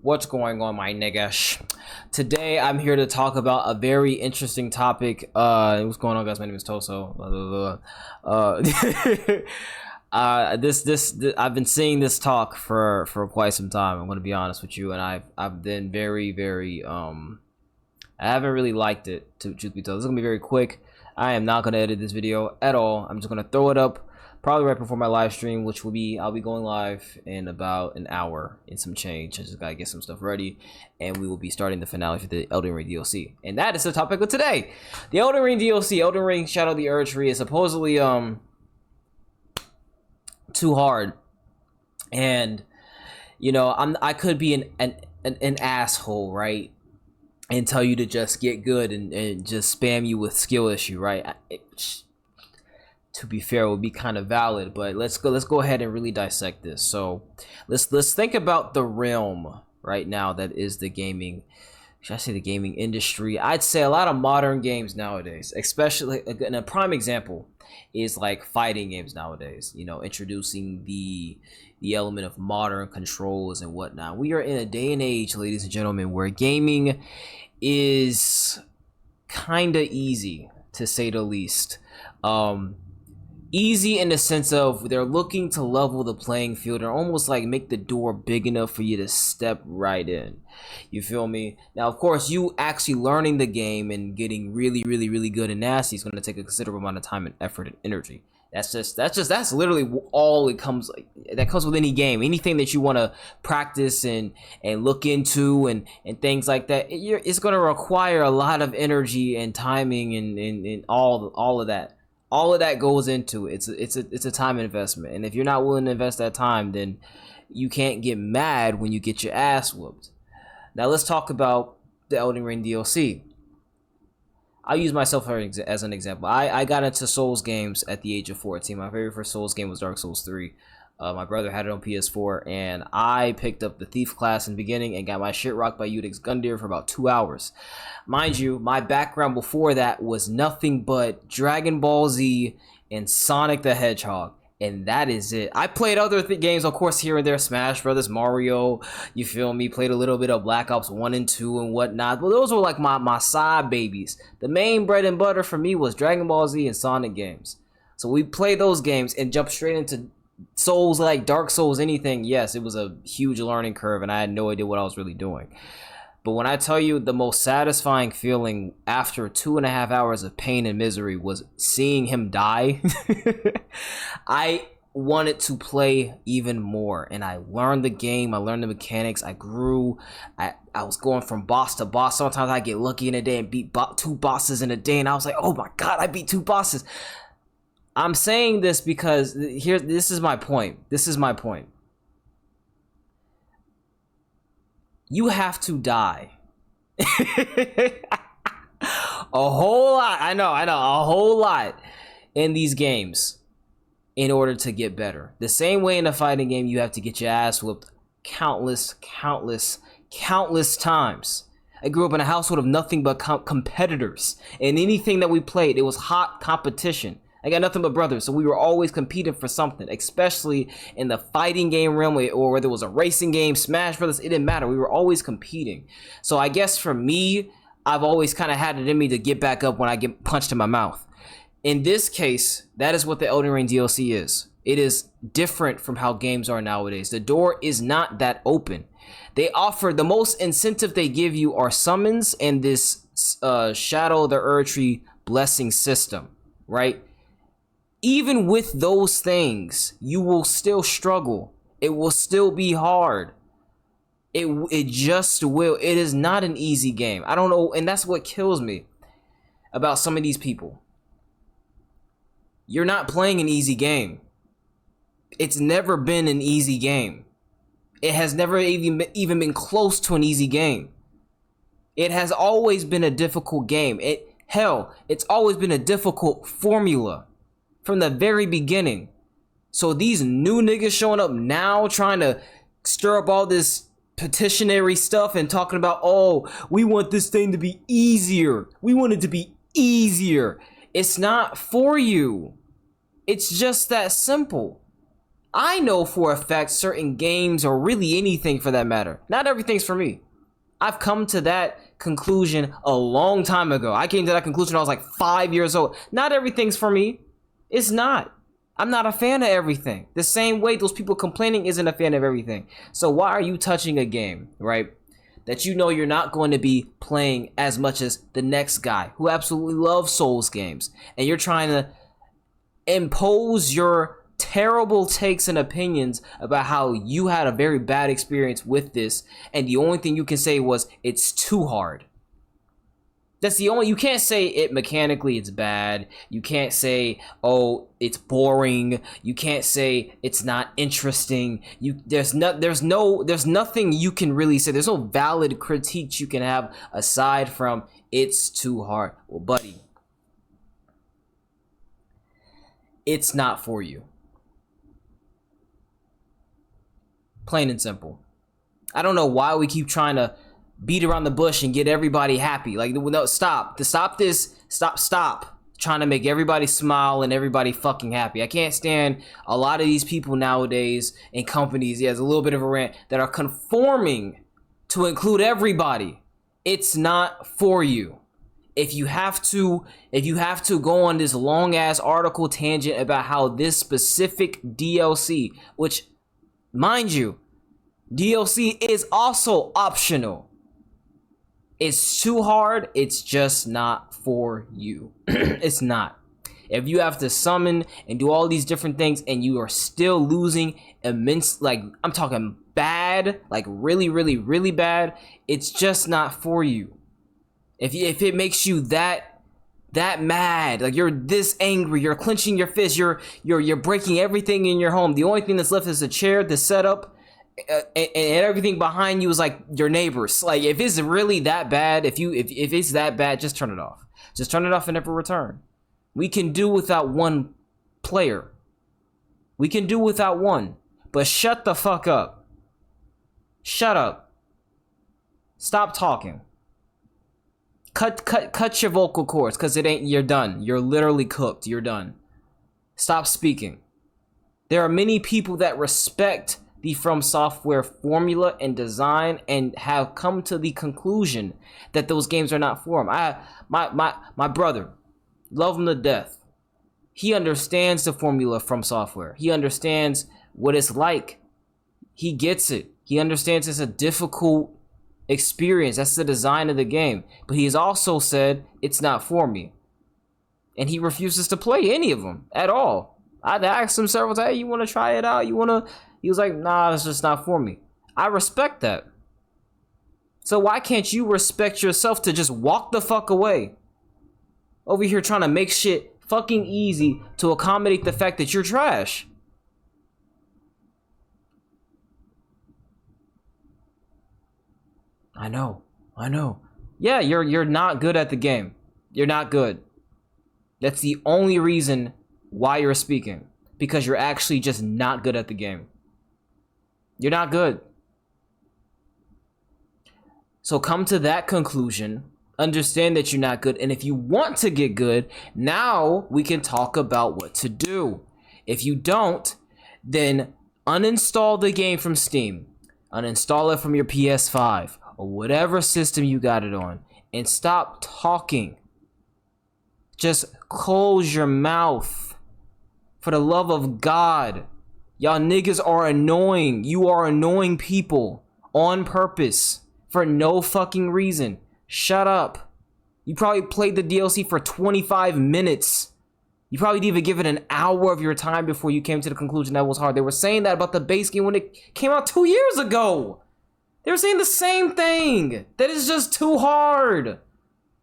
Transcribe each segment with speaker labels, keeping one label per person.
Speaker 1: What's going on, my nigga? Today I'm here to talk about a very interesting topic. What's going on, guys? My name is Toso. Blah, blah, blah. This I've been seeing this talk for quite some time. I'm gonna be honest with you, and I've been very I haven't really liked it, to truth be told. This is gonna be very quick. I am not gonna edit this video at all. I'm just gonna throw it up probably right before my live stream, which will be, I'll be going live in about an hour and some change. I just gotta get some stuff ready, and we will be starting the finale for the Elden Ring DLC. And that is the topic of today. The Elden Ring DLC, Elden Ring Shadow of the Erdtree, is supposedly too hard. And you know, I could be an asshole, right? And tell you to just get good and just spam you with skill issue, right? To be fair, would be kind of valid, but let's go ahead and really dissect this. So let's think about the realm right now that is the gaming, should I say the gaming industry? I'd say a lot of modern games nowadays, especially, and a prime example is like fighting games nowadays, you know, introducing the element of modern controls and whatnot. We are in a day and age, ladies and gentlemen, where gaming is kind of easy, to say the least. Easy in the sense of they're looking to level the playing field and almost like make the door big enough for you to step right in. You feel me? Now, of course, you actually learning the game and getting really good and nasty is going to take a considerable amount of time and effort and energy. That's literally all it comes, like that comes with any game. Anything that you want to practice and look into and things like that, it's going to require a lot of energy and timing and all of that. All of that goes into it. It's a time investment, and if you're not willing to invest that time, then you can't get mad when you get your ass whooped. Now let's talk about the Elden Ring DLC. I'll use myself as an example. I got into Souls games at the age of 14. My very first Souls game was Dark Souls 3. My brother had it on PS4, and I picked up the Thief class in the beginning and got my shit rocked by Udix Gundyr for about 2 hours. Mind you, my background before that was nothing but Dragon Ball Z and Sonic the Hedgehog, and that is it. I played other games, of course, here and there, Smash Brothers, Mario, you feel me, played a little bit of Black Ops 1 and 2 and whatnot, but those were like my side babies. The main bread and butter for me was Dragon Ball Z and Sonic games. So we played those games and jumped straight into Souls, like Dark Souls, anything. Yes, it was a huge learning curve and I had no idea what I was really doing. But when I tell you the most satisfying feeling after 2.5 hours of pain and misery was seeing him die, I wanted to play even more, and I learned the game, I learned the mechanics, I grew, I was going from boss to boss. Sometimes I get lucky in a day and beat 2 bosses in a day, and I was like, oh my god, I beat 2 bosses. I'm saying this because this is my point. You have to die. A whole lot. I know, a whole lot in these games in order to get better. The same way in a fighting game, you have to get your ass whooped countless times. I grew up in a household of nothing but competitors, and anything that we played, it was hot competition. I got nothing but brothers, so we were always competing for something, especially in the fighting game realm, or whether it was a racing game, Smash Brothers, it didn't matter. We were always competing. So I guess for me, I've always kind of had it in me to get back up when I get punched in my mouth. In this case, that is what the Elden Ring DLC is. It is different from how games are nowadays. The door is not that open. They offer, the most incentive they give you are summons and this Shadow of the Erdtree blessing system, right? Even with those things, you will still struggle. It will still be hard. It just will. It is not an easy game. I don't know, and that's what kills me about some of these people. You're not playing an easy game. It's never been an easy game. It has never even been close to an easy game. It has always been a difficult game. It's always been a difficult formula from the very beginning. So these new niggas showing up now trying to stir up all this petitionary stuff and talking about, oh, we want this thing to be easier. We want it to be easier. It's not for you. It's just that simple. I know for a fact certain games, or really anything for that matter, not everything's for me. I've come to that conclusion a long time ago. I came to that conclusion when I was like 5 years old. Not everything's for me. It's not. I'm not a fan of everything. The same way those people complaining isn't a fan of everything. So why are you touching a game, right, that you know you're not going to be playing as much as the next guy who absolutely loves Souls games, and you're trying to impose your terrible takes and opinions about how you had a very bad experience with this, and the only thing you can say was it's too hard. That's the only, you can't say it mechanically it's bad. You can't say, oh, it's boring. You can't say it's not interesting. There's nothing you can really say. There's no valid critiques you can have aside from it's too hard. Well, buddy, it's not for you. Plain and simple. I don't know why we keep trying to beat around the bush and get everybody happy. Like, no, stop trying to make everybody smile and everybody fucking happy. I can't stand a lot of these people nowadays in companies, yeah, it's a little bit of a rant, that are conforming to include everybody. It's not for you. If you have to go on this long ass article tangent about how this specific DLC, which, mind you, DLC is also optional, it's too hard, it's just not for you. It's not. If you have to summon and do all these different things and you are still losing immense, like, I'm talking bad, like really, really, really bad, it's just not for you. If it makes you that mad, like you're this angry, you're clenching your fist, you're breaking everything in your home, the only thing that's left is a chair, the setup, and everything behind you is like your neighbors. Like, if it's really that bad, if it's that bad, just turn it off. Just turn it off and never return. We can do without one player. We can do without one. But shut the fuck up. Shut up. Stop talking. Cut your vocal cords, because you're done. You're literally cooked. You're done. Stop speaking. There are many people that respect the From Software formula and design and have come to the conclusion that those games are not for them. My brother, love him to death. He understands the formula From Software. He understands what it's like. He gets it. He understands it's a difficult experience. That's the design of the game. But he's also said it's not for me. And he refuses to play any of them at all. I asked him several times, hey, you want to try it out? He was like, nah, it's just not for me. I respect that. So why can't you respect yourself to just walk the fuck away? Over here trying to make shit fucking easy to accommodate the fact that you're trash. I know. Yeah, you're not good at the game. You're not good. That's the only reason why you're speaking. Because you're actually just not good at the game. You're not good. So come to that conclusion. Understand that you're not good. And if you want to get good, now we can talk about what to do. If you don't, then uninstall the game from Steam. Uninstall it from your PS5 or whatever system you got it on. And stop talking. Just close your mouth. For the love of God. Y'all niggas are annoying. You are annoying people on purpose for no fucking reason. Shut up. You probably played the DLC for 25 minutes. You probably didn't even give it an hour of your time before you came to the conclusion that was hard. They were saying that about the base game when it came out 2 years ago. They were saying the same thing. That it's just too hard.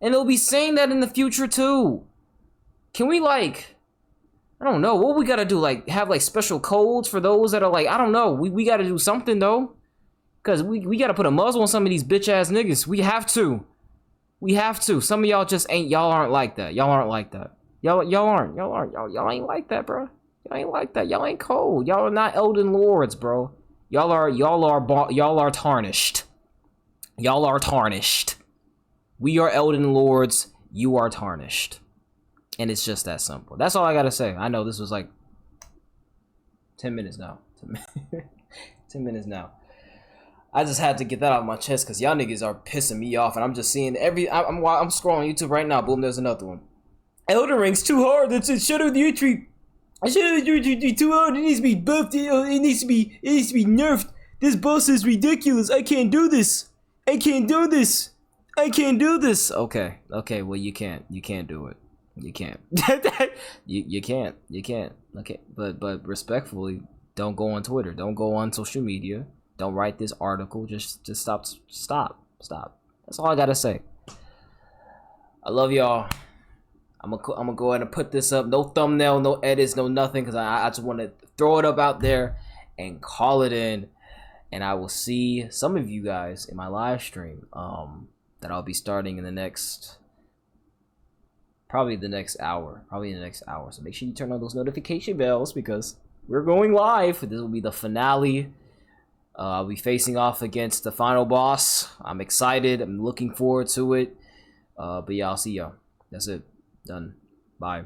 Speaker 1: And they'll be saying that in the future too. Can we, like, I don't know, what we gotta do, like, have, like, special codes for those that are, like, I don't know, we gotta do something, though, because we gotta put a muzzle on some of these bitch-ass niggas. We have to. Some of y'all just y'all aren't like that. Y'all ain't like that, bro. Y'all ain't like that. Y'all ain't cold. Y'all are not Elden Lords, bro. Y'all are tarnished. Y'all are tarnished. We are Elden Lords. You are tarnished. And it's just that simple. That's all I gotta say. I know this was like 10 minutes now. 10 minutes now. I just had to get that out of my chest because y'all niggas are pissing me off, and I'm just seeing I'm scrolling YouTube right now. Boom, there's another one. Elden Ring's too hard. That's it. Shadow of the Tree. Shadow of the Tree too hard. It needs to be buffed. It needs to be nerfed. This boss is ridiculous. I can't do this. I can't do this. I can't do this. Okay. Well, you can't. You can't do it. You can't. you can't. You can't. Okay. But respectfully, don't go on Twitter. Don't go on social media. Don't write this article. Just stop. That's all I gotta say. I love y'all. I'm gonna go ahead and put this up. No thumbnail, no edits, no nothing, because I just want to throw it up out there and call it in. And I will see some of you guys in my live stream that I'll be starting in the next, probably the next hour. So make sure you turn on those notification bells because we're going live. This will be the finale. I'll be facing off against the final boss. I'm excited. I'm looking forward to it. But yeah, I'll see y'all. That's it. Done. Bye.